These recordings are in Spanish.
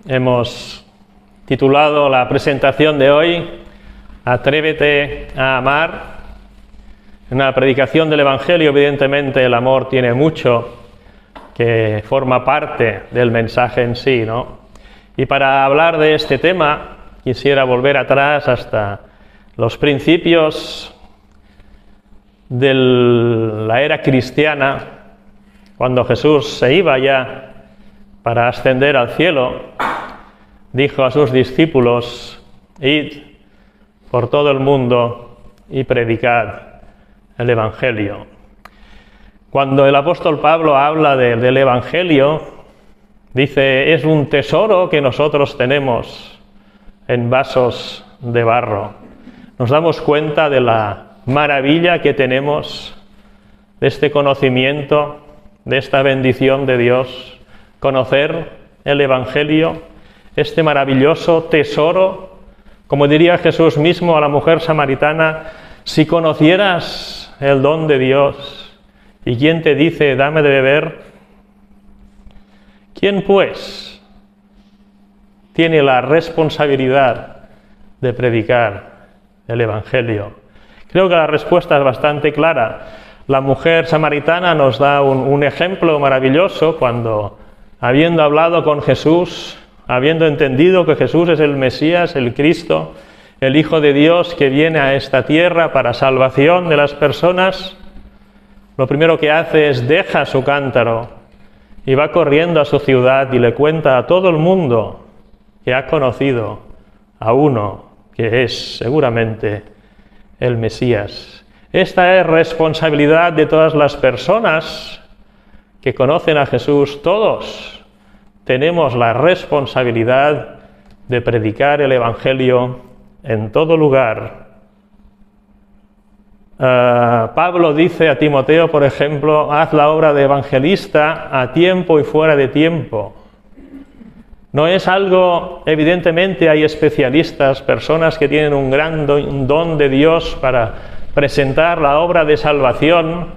Hemos titulado la presentación de hoy Atrévete a amar. En la predicación del Evangelio, evidentemente, el amor tiene mucho que forma parte del mensaje en sí, ¿no? Y para hablar de este tema, quisiera volver atrás hasta los principios de la era cristiana, cuando Jesús se iba ya para ascender al cielo. Dijo a sus discípulos: id por todo el mundo y predicad el Evangelio. Cuando el apóstol Pablo habla del Evangelio, dice: es un tesoro que nosotros tenemos en vasos de barro. Nos damos cuenta de la maravilla que tenemos de este conocimiento, de esta bendición de Dios, conocer el Evangelio, este maravilloso tesoro. Como diría Jesús mismo a la mujer samaritana: si conocieras el don de Dios, ¿y quién te dice dame de beber? ¿Quién pues tiene la responsabilidad de predicar el Evangelio? Creo que la respuesta es bastante clara. La mujer samaritana nos da un ejemplo maravilloso cuando, habiendo hablado con Jesús, habiendo entendido que Jesús es el Mesías, el Cristo, el Hijo de Dios que viene a esta tierra para salvación de las personas, lo primero que hace es deja su cántaro y va corriendo a su ciudad y le cuenta a todo el mundo que ha conocido a uno que es seguramente el Mesías. Esta es responsabilidad de todas las personas que conocen a Jesús. Todos tenemos la responsabilidad de predicar el Evangelio en todo lugar. Pablo dice a Timoteo, por ejemplo: haz la obra de evangelista a tiempo y fuera de tiempo. No es algo, evidentemente hay especialistas, personas que tienen un gran don de Dios para presentar la obra de salvación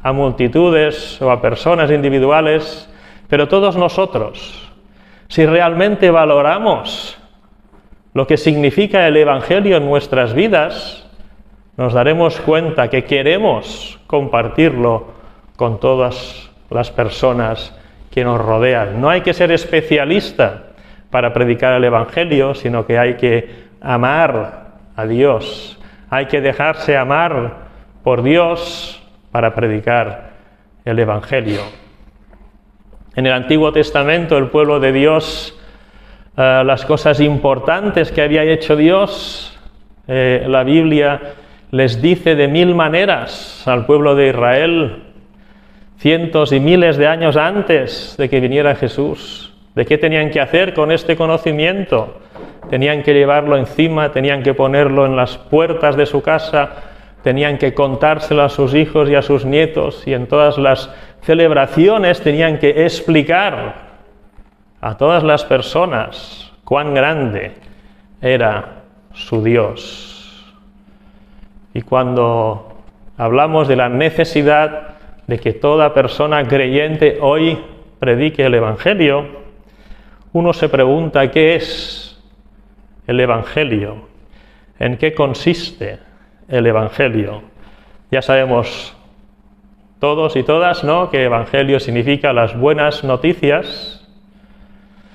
a multitudes o a personas individuales, pero todos nosotros, si realmente valoramos lo que significa el Evangelio en nuestras vidas, nos daremos cuenta que queremos compartirlo con todas las personas que nos rodean. No hay que ser especialista para predicar el Evangelio, sino que hay que amar a Dios. Hay que dejarse amar por Dios para predicar el Evangelio. En el Antiguo Testamento, el pueblo de Dios, las cosas importantes que había hecho Dios, la Biblia les dice de mil maneras al pueblo de Israel, cientos y miles de años antes de que viniera Jesús, de qué tenían que hacer con este conocimiento. Tenían que llevarlo encima, tenían que ponerlo en las puertas de su casa, tenían que contárselo a sus hijos y a sus nietos, y en todas las celebraciones tenían que explicar a todas las personas cuán grande era su Dios. Y cuando hablamos de la necesidad de que toda persona creyente hoy predique el Evangelio, uno se pregunta: ¿qué es el Evangelio? ¿En qué consiste el Evangelio? Ya sabemos todos y todas, ¿no?, que Evangelio significa las buenas noticias.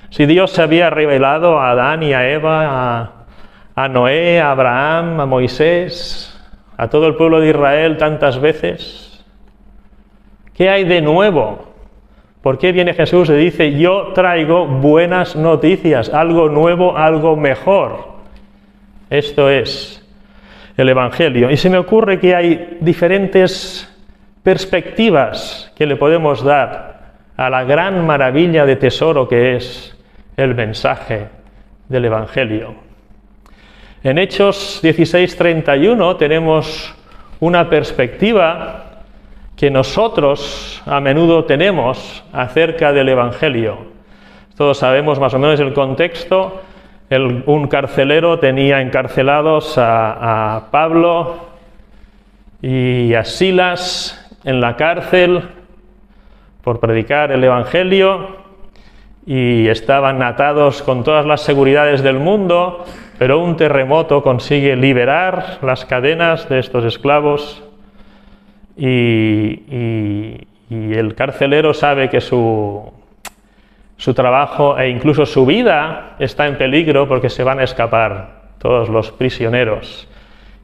Si Dios se había revelado a Adán y a Eva, a Noé, a Abraham, a Moisés, a todo el pueblo de Israel tantas veces, ¿qué hay de nuevo? ¿Por qué viene Jesús y dice: yo traigo buenas noticias, algo nuevo, algo mejor? Esto es el Evangelio. Y se me ocurre que hay diferentes perspectivas que le podemos dar a la gran maravilla de tesoro que es el mensaje del Evangelio. En Hechos 16:31 tenemos una perspectiva que nosotros a menudo tenemos acerca del Evangelio. Todos sabemos más o menos el contexto. Un carcelero tenía encarcelados a Pablo y a Silas en la cárcel por predicar el Evangelio, y estaban atados con todas las seguridades del mundo, pero un terremoto consigue liberar las cadenas de estos esclavos y el carcelero sabe que su trabajo e incluso su vida está en peligro porque se van a escapar todos los prisioneros.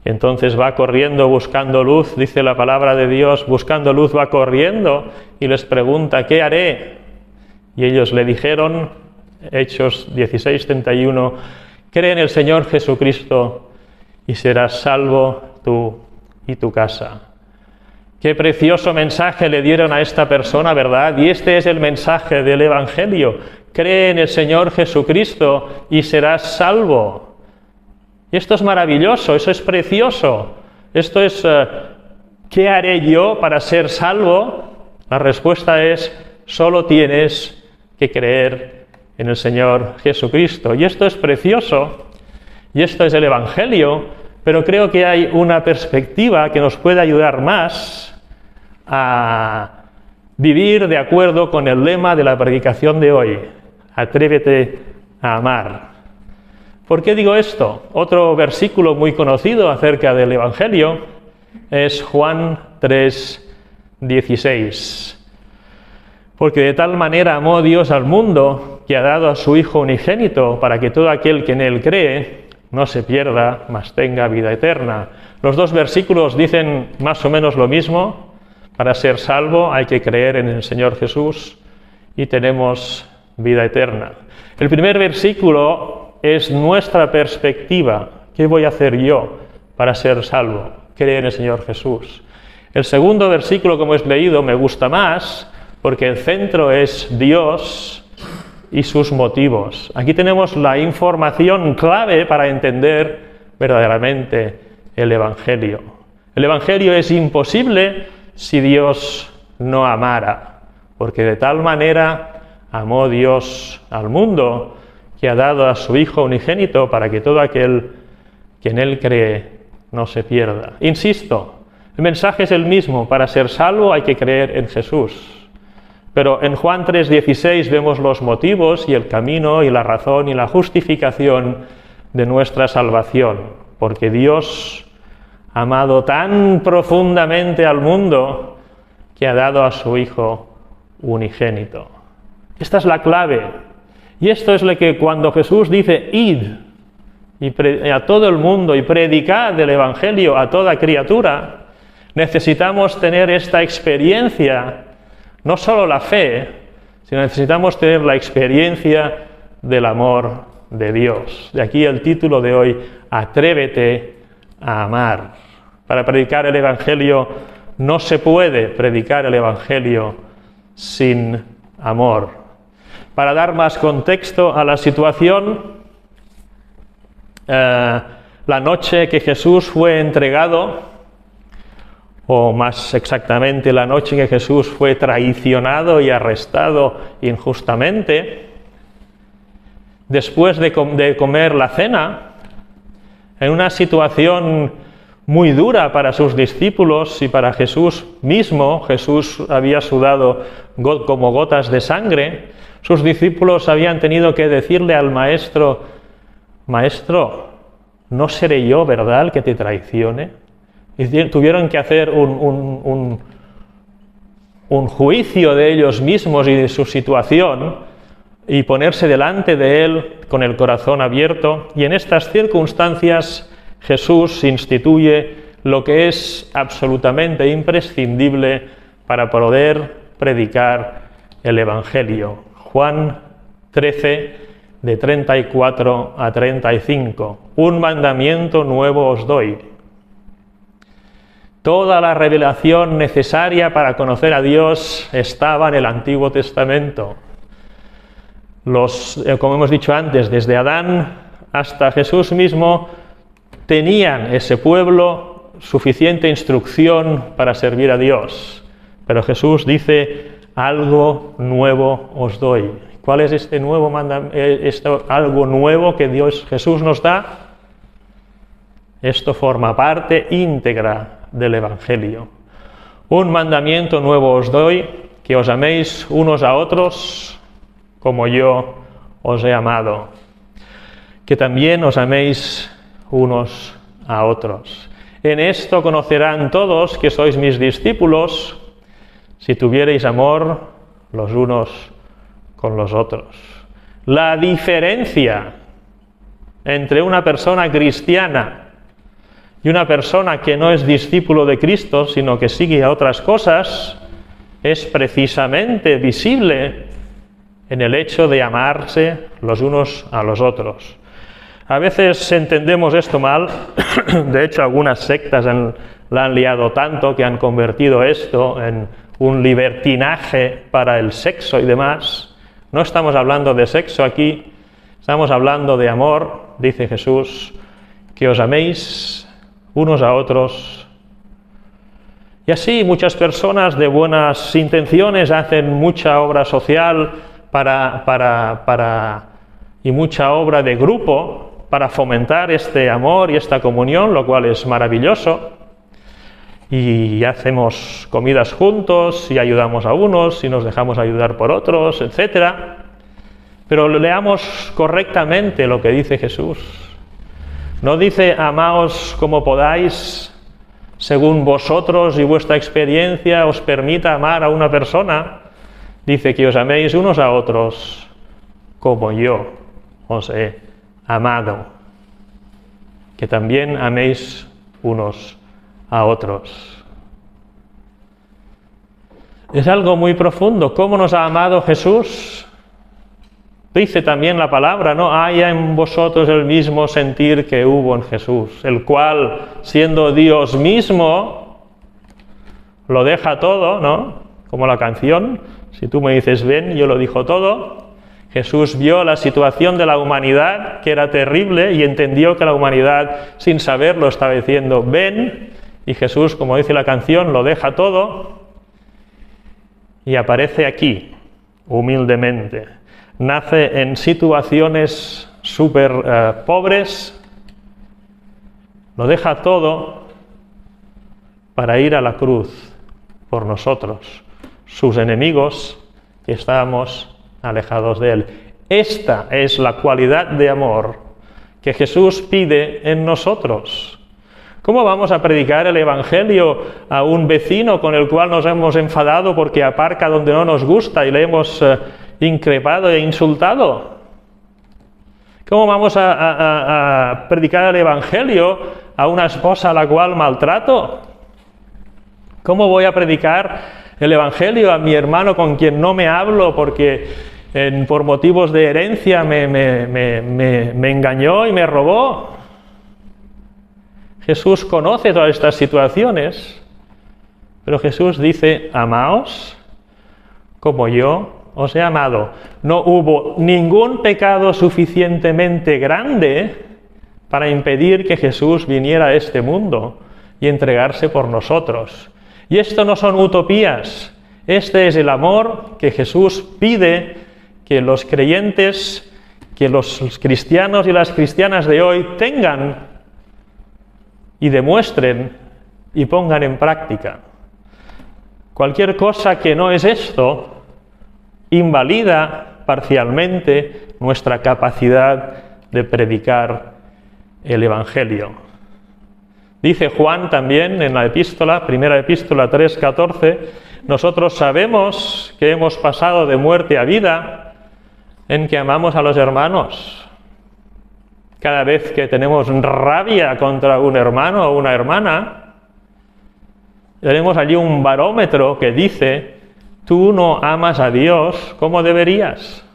Entonces va corriendo buscando luz, dice la palabra de Dios, buscando luz va corriendo y les pregunta, ¿qué haré? Y ellos le dijeron, Hechos 16:31, cree en el Señor Jesucristo y serás salvo tú y tu casa. Qué precioso mensaje le dieron a esta persona, ¿verdad? Y este es el mensaje del Evangelio. Cree en el Señor Jesucristo y serás salvo. Y esto es maravilloso, eso es precioso. Esto es, ¿qué haré yo para ser salvo? La respuesta es, solo tienes que creer en el Señor Jesucristo. Y esto es precioso, y esto es el Evangelio, pero creo que hay una perspectiva que nos puede ayudar más a vivir de acuerdo con el lema de la predicación de hoy, atrévete a amar. ¿Por qué digo esto? Otro versículo muy conocido acerca del Evangelio es Juan 3:16. Porque de tal manera amó Dios al mundo que ha dado a su Hijo unigénito para que todo aquel que en Él cree no se pierda, mas tenga vida eterna. Los dos versículos dicen más o menos lo mismo. Para ser salvo hay que creer en el Señor Jesús y tenemos vida eterna. El primer versículo es nuestra perspectiva. ¿Qué voy a hacer yo para ser salvo? Creer en el Señor Jesús. El segundo versículo, como hemos leído, me gusta más porque el centro es Dios y sus motivos. Aquí tenemos la información clave para entender verdaderamente el Evangelio. El Evangelio es imposible si Dios no amara, porque de tal manera amó Dios al mundo que ha dado a su Hijo unigénito para que todo aquel que en Él cree no se pierda. Insisto, el mensaje es el mismo, para ser salvo hay que creer en Jesús. Pero en Juan 3:16 vemos los motivos y el camino y la razón y la justificación de nuestra salvación, porque Dios ha amado tan profundamente al mundo que ha dado a su Hijo unigénito. Esta es la clave. Y esto es lo que cuando Jesús dice, id a todo el mundo y predicad el Evangelio a toda criatura, necesitamos tener esta experiencia, no solo la fe, sino necesitamos tener la experiencia del amor de Dios. De aquí el título de hoy, atrévete a amar. Para predicar el Evangelio no se puede predicar el Evangelio sin amor. Para dar más contexto a la situación, la noche que Jesús fue entregado, o más exactamente la noche que Jesús fue traicionado y arrestado injustamente, después de comer la cena, en una situación muy dura para sus discípulos y para Jesús mismo, Jesús había sudado como gotas de sangre, sus discípulos habían tenido que decirle al Maestro, Maestro, ¿no seré yo, verdad, el que te traicione? Y tuvieron que hacer un juicio de ellos mismos y de su situación y ponerse delante de Él con el corazón abierto. Y en estas circunstancias Jesús instituye lo que es absolutamente imprescindible para poder predicar el Evangelio. Juan 13, de 34 a 35. Un mandamiento nuevo os doy. Toda la revelación necesaria para conocer a Dios estaba en el Antiguo Testamento. Como hemos dicho antes, desde Adán hasta Jesús mismo, tenían ese pueblo suficiente instrucción para servir a Dios. Pero Jesús dice, algo nuevo os doy. ¿Cuál es este nuevo algo nuevo que Jesús nos da? Esto forma parte íntegra del Evangelio. Un mandamiento nuevo os doy, que os améis unos a otros, como yo os he amado, que también os améis unos a otros. En esto conocerán todos que sois mis discípulos, si tuviereis amor los unos con los otros. La diferencia entre una persona cristiana y una persona que no es discípulo de Cristo, sino que sigue a otras cosas, es precisamente visible en el hecho de amarse los unos a los otros. A veces entendemos esto mal, de hecho algunas sectas la han liado tanto que han convertido esto en un libertinaje para el sexo y demás. No estamos hablando de sexo aquí, estamos hablando de amor, dice Jesús, que os améis unos a otros. Y así muchas personas de buenas intenciones hacen mucha obra social y mucha obra de grupo para fomentar este amor y esta comunión, lo cual es maravilloso. Y hacemos comidas juntos y ayudamos a unos y nos dejamos ayudar por otros, etc. Pero leamos correctamente lo que dice Jesús. No dice amaos como podáis, según vosotros y vuestra experiencia os permita amar a una persona. Dice que os améis unos a otros como yo os he amado. Que también améis unos a otros. Es algo muy profundo. ¿Cómo nos ha amado Jesús? Dice también la palabra, ¿no? Haya en vosotros el mismo sentir que hubo en Jesús, el cual, siendo Dios mismo, lo deja todo, ¿no? Como la canción, si tú me dices ven, yo lo dijo todo. Jesús vio la situación de la humanidad, que era terrible, y entendió que la humanidad, sin saberlo, estaba diciendo ven, y Jesús, como dice la canción, lo deja todo, y aparece aquí, humildemente. Nace en situaciones súper pobres, lo deja todo para ir a la cruz por nosotros, sus enemigos, que estábamos alejados de Él. Esta es la cualidad de amor que Jesús pide en nosotros. ¿Cómo vamos a predicar el Evangelio a un vecino con el cual nos hemos enfadado porque aparca donde no nos gusta y le hemos increpado e insultado? ¿Cómo vamos a predicar el Evangelio a una esposa a la cual maltrato? ¿Cómo voy a predicar el Evangelio a mi hermano con quien no me hablo porque por motivos de herencia me engañó y me robó? Jesús conoce todas estas situaciones, pero Jesús dice, amaos como yo os he amado. No hubo ningún pecado suficientemente grande para impedir que Jesús viniera a este mundo y entregarse por nosotros. Y esto no son utopías, este es el amor que Jesús pide que los creyentes, que los cristianos y las cristianas de hoy tengan y demuestren y pongan en práctica. Cualquier cosa que no es esto invalida parcialmente nuestra capacidad de predicar el Evangelio. Dice Juan también en la epístola, primera epístola 3:14, nosotros sabemos que hemos pasado de muerte a vida en que amamos a los hermanos. Cada vez que tenemos rabia contra un hermano o una hermana, tenemos allí un barómetro que dice, tú no amas a Dios como deberías.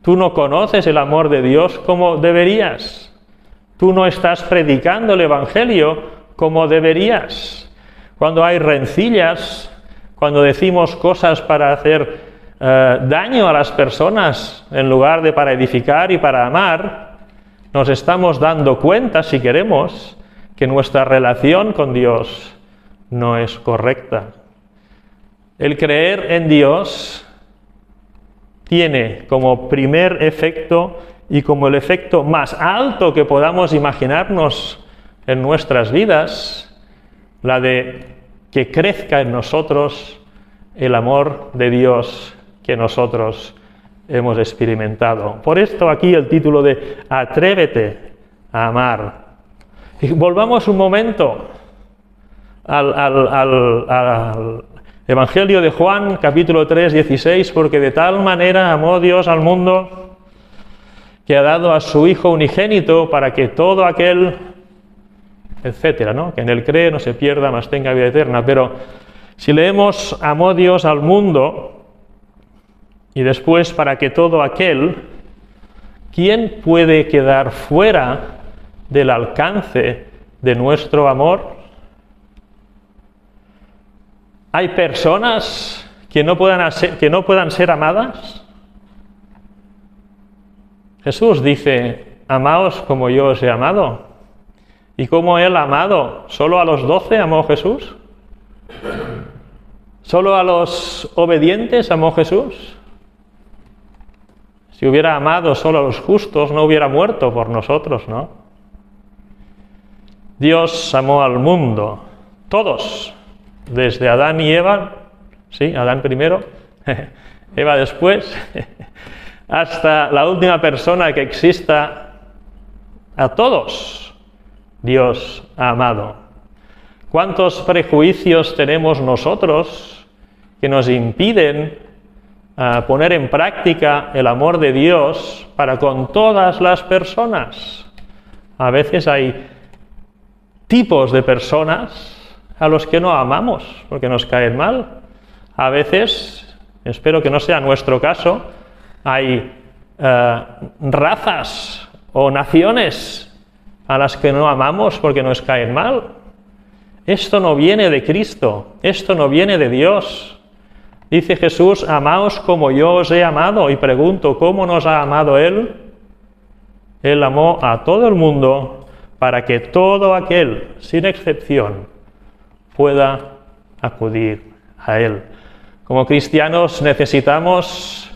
Tú no conoces el amor de Dios como deberías. Tú no estás predicando el Evangelio como deberías. Cuando hay rencillas, cuando decimos cosas para hacer daño a las personas en lugar de para edificar y para amar, nos estamos dando cuenta, si queremos, que nuestra relación con Dios no es correcta. El creer en Dios tiene como primer efecto y como el efecto más alto que podamos imaginarnos en nuestras vidas, la de que crezca en nosotros el amor de Dios que nosotros hemos experimentado. Por esto aquí el título de Atrévete a amar. Y volvamos un momento al Evangelio de Juan, capítulo 3, 16, porque de tal manera amó Dios al mundo que ha dado a su Hijo unigénito para que todo aquel, etcétera, ¿no?, que en él cree no se pierda, mas tenga vida eterna. Pero si leemos amó Dios al mundo y después para que todo aquel, ¿quién puede quedar fuera del alcance de nuestro amor? ¿Hay personas que no puedan ser amadas? Jesús dice, amaos como yo os he amado. ¿Y cómo Él ha amado? ¿Solo a los 12 amó Jesús? ¿Solo a los obedientes amó Jesús? Si hubiera amado solo a los justos, no hubiera muerto por nosotros, ¿no? Dios amó al mundo, todos, desde Adán y Eva, sí, Adán primero, Eva después, hasta la última persona que exista, a todos Dios ha amado. ¿Cuántos prejuicios tenemos nosotros que nos impiden poner en práctica el amor de Dios para con todas las personas? A veces hay tipos de personas a los que no amamos porque nos caen mal. A veces, espero que no sea nuestro caso, hay razas o naciones a las que no amamos porque nos caen mal. Esto no viene de Cristo, esto no viene de Dios. Dice Jesús, amaos como yo os he amado. Y pregunto, ¿cómo nos ha amado Él? Él amó a todo el mundo para que todo aquel, sin excepción, pueda acudir a Él. Como cristianos necesitamos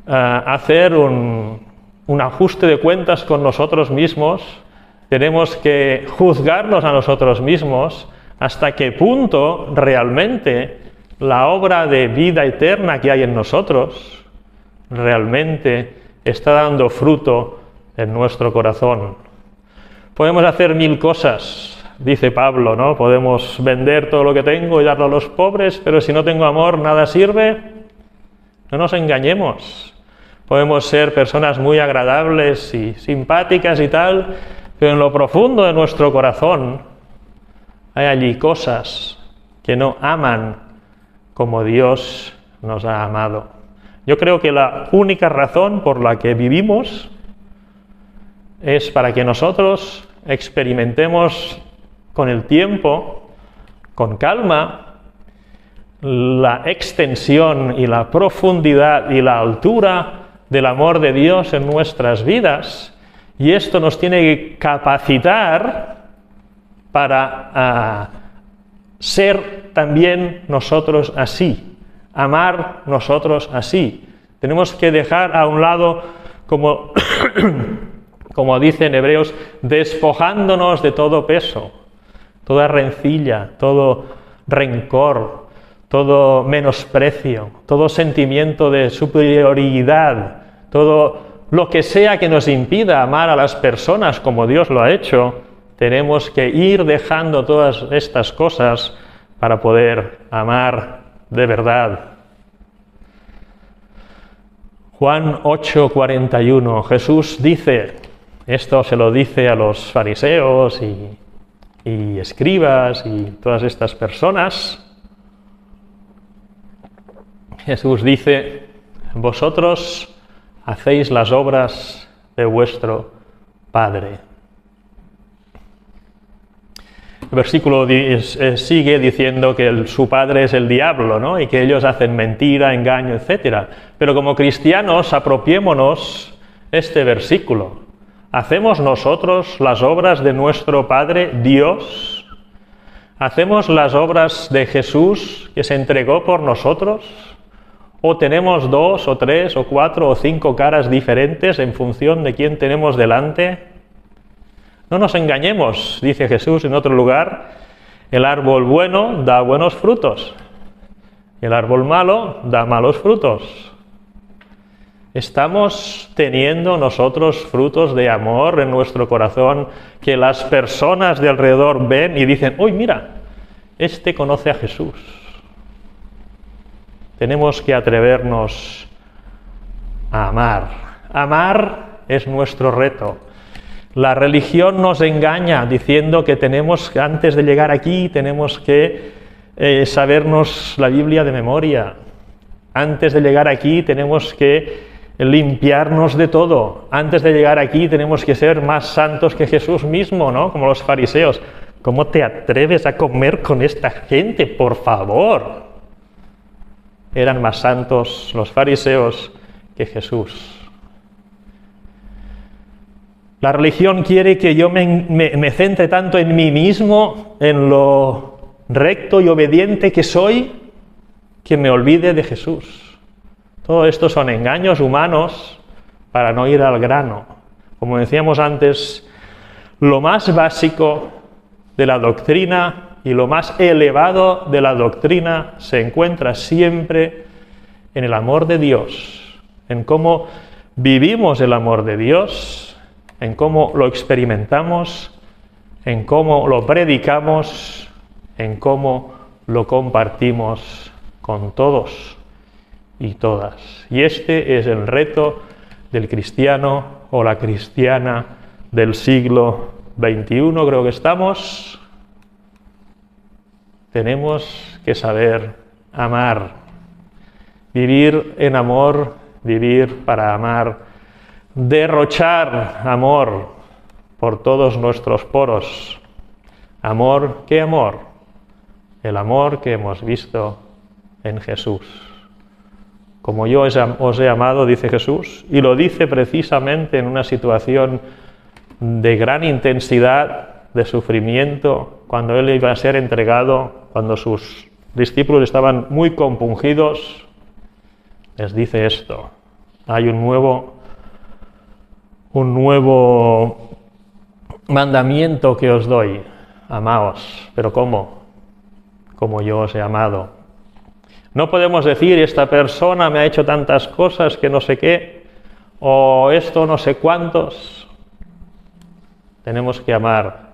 hacer un ajuste de cuentas con nosotros mismos. Tenemos que juzgarnos a nosotros mismos hasta qué punto realmente la obra de vida eterna que hay en nosotros realmente está dando fruto en nuestro corazón. Podemos hacer 1000 cosas, dice Pablo, ¿no? Podemos vender todo lo que tengo y darlo a los pobres, pero si no tengo amor, nada sirve. No nos engañemos. Podemos ser personas muy agradables y simpáticas y tal, pero en lo profundo de nuestro corazón hay allí cosas que no aman como Dios nos ha amado. Yo creo que la única razón por la que vivimos es para que nosotros experimentemos con el tiempo, con calma, la extensión y la profundidad y la altura del amor de Dios en nuestras vidas, y esto nos tiene que capacitar para ser también nosotros así, amar nosotros así. Tenemos que dejar a un lado, como dice en Hebreos, despojándonos de todo peso, toda rencilla, todo rencor, todo menosprecio, todo sentimiento de superioridad, todo lo que sea que nos impida amar a las personas como Dios lo ha hecho. Tenemos que ir dejando todas estas cosas para poder amar de verdad. Juan 8:41, Jesús dice, esto se lo dice a los fariseos y escribas y todas estas personas. Jesús dice, vosotros hacéis las obras de vuestro Padre. El versículo sigue diciendo que su padre es el diablo, ¿no? Y que ellos hacen mentira, engaño, etc. Pero como cristianos, apropiémonos este versículo. ¿Hacemos nosotros las obras de nuestro Padre Dios? ¿Hacemos las obras de Jesús que se entregó por nosotros? ¿O tenemos 2 o 3 o 4 o 5 caras diferentes en función de quién tenemos delante? No nos engañemos, dice Jesús en otro lugar, el árbol bueno da buenos frutos, el árbol malo da malos frutos. ¿Estamos teniendo nosotros frutos de amor en nuestro corazón que las personas de alrededor ven y dicen, ¡uy, mira! Este conoce a Jesús. Tenemos que atrevernos a amar. Amar es nuestro reto. La religión nos engaña diciendo que antes de llegar aquí, tenemos que sabernos la Biblia de memoria. Antes de llegar aquí, tenemos que limpiarnos de todo. Antes de llegar aquí, tenemos que ser más santos que Jesús mismo, ¿no? Como los fariseos. ¿Cómo te atreves a comer con esta gente? Por favor. Eran más santos los fariseos que Jesús. La religión quiere que yo me centre tanto en mí mismo, en lo recto y obediente que soy, que me olvide de Jesús. Todo esto son engaños humanos para no ir al grano. Como decíamos antes, lo más básico de la doctrina y lo más elevado de la doctrina se encuentra siempre en el amor de Dios, en cómo vivimos el amor de Dios, en cómo lo experimentamos, en cómo lo predicamos, en cómo lo compartimos con todos y todas. Y este es el reto del cristiano o la cristiana del siglo XXI, creo que estamos. Tenemos que saber amar, vivir en amor, vivir para amar, derrochar amor por todos nuestros poros. Amor, ¿qué amor? El amor que hemos visto en Jesús. Como yo os he amado, dice Jesús, y lo dice precisamente en una situación de gran intensidad, de sufrimiento, cuando Él iba a ser entregado, cuando sus discípulos estaban muy compungidos, les dice esto: hay un nuevo mandamiento que os doy, amaos. ¿Pero cómo? Como yo os he amado. No podemos decir, esta persona me ha hecho tantas cosas que no sé qué, o esto no sé cuántos. Tenemos que amar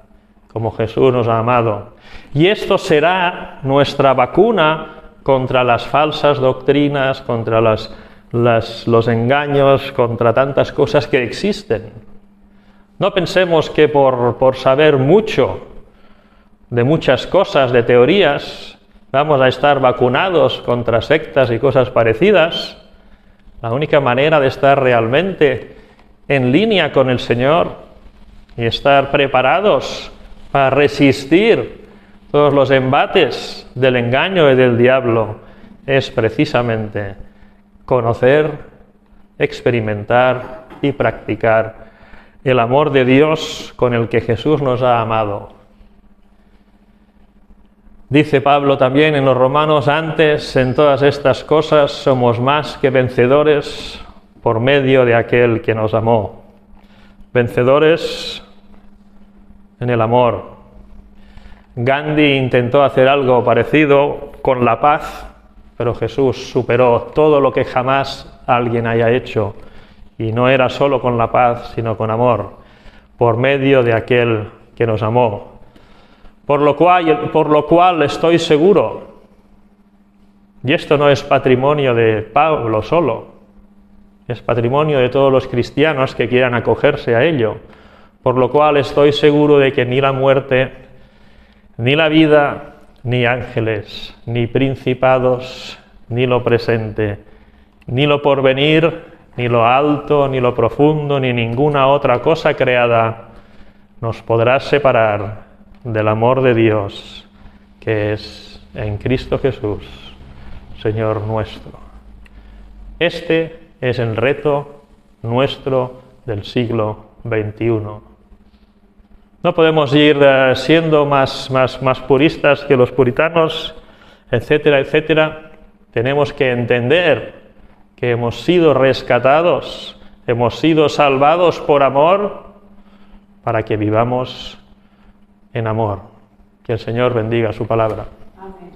como Jesús nos ha amado. Y esto será nuestra vacuna contra las falsas doctrinas, contra los engaños, contra tantas cosas que existen. No pensemos que por saber mucho de muchas cosas, de teorías, vamos a estar vacunados contra sectas y cosas parecidas. La única manera de estar realmente en línea con el Señor y estar preparados para resistir todos los embates del engaño y del diablo es precisamente conocer, experimentar y practicar el amor de Dios con el que Jesús nos ha amado. Dice Pablo también en los Romanos, antes en todas estas cosas somos más que vencedores por medio de aquel que nos amó. Vencedores en el amor. Gandhi intentó hacer algo parecido con la paz, pero Jesús superó todo lo que jamás alguien haya hecho. Y no era solo con la paz, sino con amor, por medio de aquel que nos amó. Por lo cual estoy seguro, y esto no es patrimonio de Pablo solo, es patrimonio de todos los cristianos que quieran acogerse a ello, por lo cual estoy seguro de que ni la muerte, ni la vida, ni ángeles, ni principados, ni lo presente, ni lo porvenir, ni lo alto, ni lo profundo, ni ninguna otra cosa creada nos podrá separar del amor de Dios, que es en Cristo Jesús, Señor nuestro. Este es el reto nuestro del siglo XXI. No podemos ir siendo más puristas que los puritanos, etcétera, etcétera. Tenemos que entender que hemos sido rescatados, hemos sido salvados por amor, para que vivamos en amor. Que el Señor bendiga su palabra. Amén.